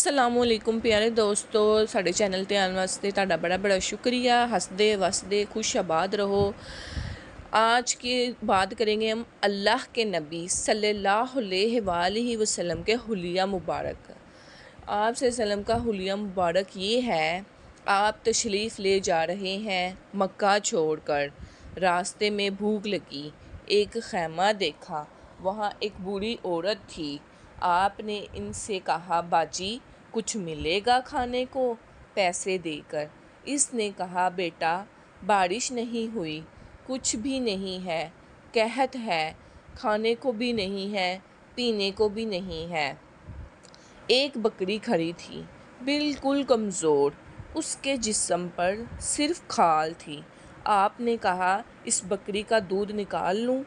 अस्सलाम वालेकुम प्यारे दोस्तों, साडे चैनल ते आने वास्ते तुहाडा बड़ा शुक्रिया। हंसदे वसदे खुश आबाद रहो। आज की बात करेंगे हम अल्लाह के नबी सल्लल्लाहु अलैहि वसल्लम के हुलिया मुबारक। आप सल्लम का हुलिया मुबारक ये है, आप तशरीफ़ ले जा रहे हैं मक्का छोड़कर, रास्ते में भूख लगी, एक खैमा देखा, वहाँ एक बूढ़ी औरत थी। आपने इनसे कहा, बाजी कुछ मिलेगा खाने को पैसे देकर। इसने कहा, बेटा बारिश नहीं हुई, कुछ भी नहीं है, कहत है, खाने को भी नहीं है, पीने को भी नहीं है। एक बकरी खड़ी थी, बिल्कुल कमज़ोर, उसके जिस्म पर सिर्फ खाल थी। आपने कहा, इस बकरी का दूध निकाल लूं?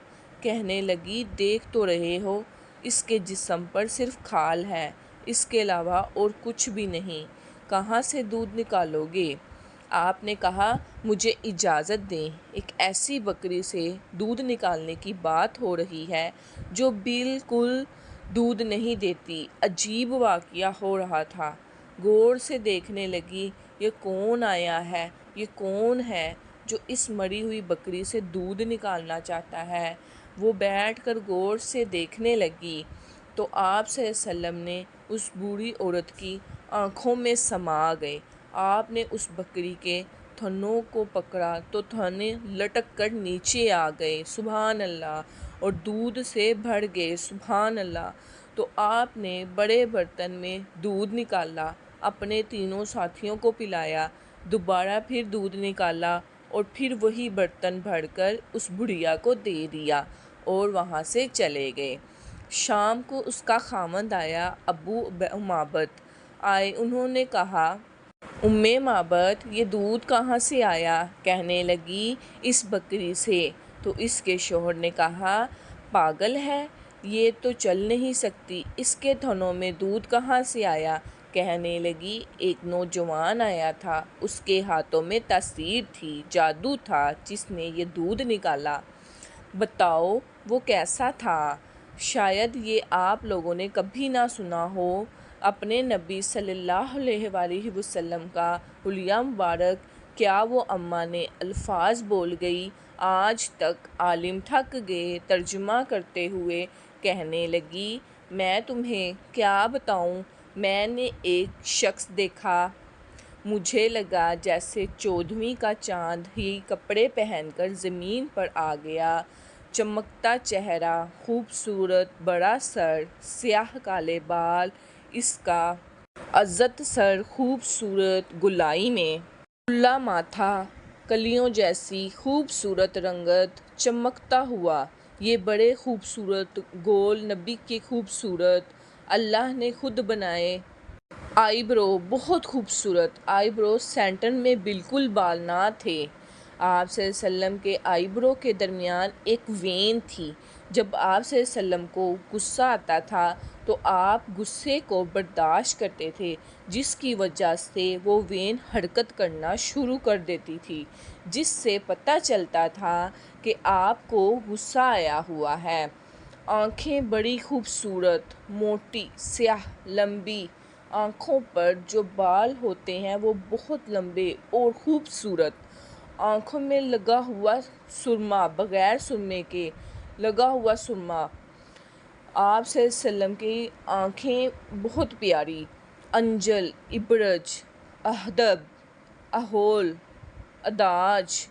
कहने लगी, देख तो रहे हो, इसके जिस्म पर सिर्फ खाल है, इसके अलावा और कुछ भी नहीं, कहाँ से दूध निकालोगे? आपने कहा, मुझे इजाज़त दें, एक ऐसी बकरी से दूध निकालने की बात हो रही है जो बिल्कुल दूध नहीं देती। अजीब वाक़या हो रहा था। गौर से देखने लगी, ये कौन आया है, ये कौन है जो इस मरी हुई बकरी से दूध निकालना चाहता है। वो बैठकर गौर से देखने लगी तो आप सल्लम ने उस बूढ़ी औरत की आँखों में समा गए। आपने उस बकरी के थनों को पकड़ा तो थने लटक कर नीचे आ गए, सुभान अल्लाह, और दूध से भर गए, सुभान अल्लाह। तो आपने बड़े बर्तन में दूध निकाला, अपने तीनों साथियों को पिलाया, दोबारा फिर दूध निकाला और फिर वही बर्तन भरकर उस बुढ़िया को दे दिया और वहाँ से चले गए। शाम को उसका खामंद आया, अबू माबद आए। उन्होंने कहा, उम्मे माबद, ये दूध कहाँ से आया? कहने लगी, इस बकरी से। तो इसके शोहर ने कहा, पागल है, ये तो चल नहीं सकती, इसके थनों में दूध कहाँ से आया? कहने लगी, एक नौजवान आया था, उसके हाथों में तासीर थी, जादू था, जिसने ये दूध निकाला। बताओ वो कैसा था? शायद ये आप लोगों ने कभी ना सुना हो। अपने नबी सल्लल्लाहु अलैहि वसल्लम का हुलिया मुबारक क्या वो अम्मा ने अल्फाज बोल गई। आज तक आलिम थक गए तर्जुमा करते हुए। कहने लगी, मैं तुम्हें क्या बताऊं, मैंने एक शख्स देखा, मुझे लगा जैसे 14वीं का चाँद ही कपड़े पहनकर ज़मीन पर आ गया। चमकता चेहरा, खूबसूरत बड़ा सर, स्याह काले बाल, इसका अज़्ज़त सर खूबसूरत गुलाई में, खुला माथा, कलियों जैसी खूबसूरत रंगत, चमकता हुआ, ये बड़े खूबसूरत गोल नबी के खूबसूरत अल्लाह ने खुद बनाए। आईब्रो बहुत खूबसूरत, आईब्रो सेंटर में बिल्कुल बाल ना थे। आप सल्लम के आईब्रो के दरमियान एक वेन थी। जब आप सल्लम को गुस्सा आता था तो आप गुस्से को बर्दाश्त करते थे, जिसकी वजह से वो वेन हरकत करना शुरू कर देती थी, जिससे पता चलता था कि आपको गुस्सा आया हुआ है। आँखें बड़ी खूबसूरत, मोटी, स्याह, लंबी, आँखों पर जो बाल होते हैं वो बहुत लंबे और खूबसूरत। आँखों में लगा हुआ सुरमा, बग़ैर सुरमे के लगा हुआ सुरमा। आप सल्लम की आँखें बहुत प्यारी, अंजल, इब्रज, अहदब, अहोल, अदाज,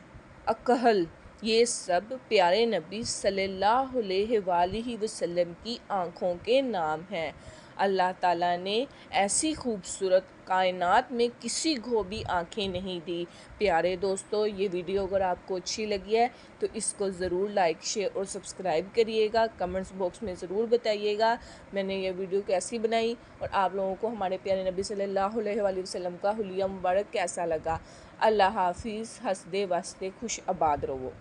अकहल, ये सब प्यारे नबी सल्लल्लाहु अलैहि वसल्लम की आँखों के नाम हैं। अल्लाह ताला ने ऐसी खूबसूरत कायनात में किसी को भी आँखें नहीं दी। प्यारे दोस्तों, ये वीडियो अगर आपको अच्छी लगी है तो इसको ज़रूर लाइक, शेयर और सब्सक्राइब करिएगा। कमेंट्स बॉक्स में ज़रूर बताइएगा मैंने ये वीडियो कैसी बनाई और आप लोगों को हमारे प्यारे नबी सल्लल्लाहु अलैहि वसल्लम का हुलिया मुबारक कैसा लगा। अल्लाह हाफिज़। हंसदे वसदे खुश आबाद रहो।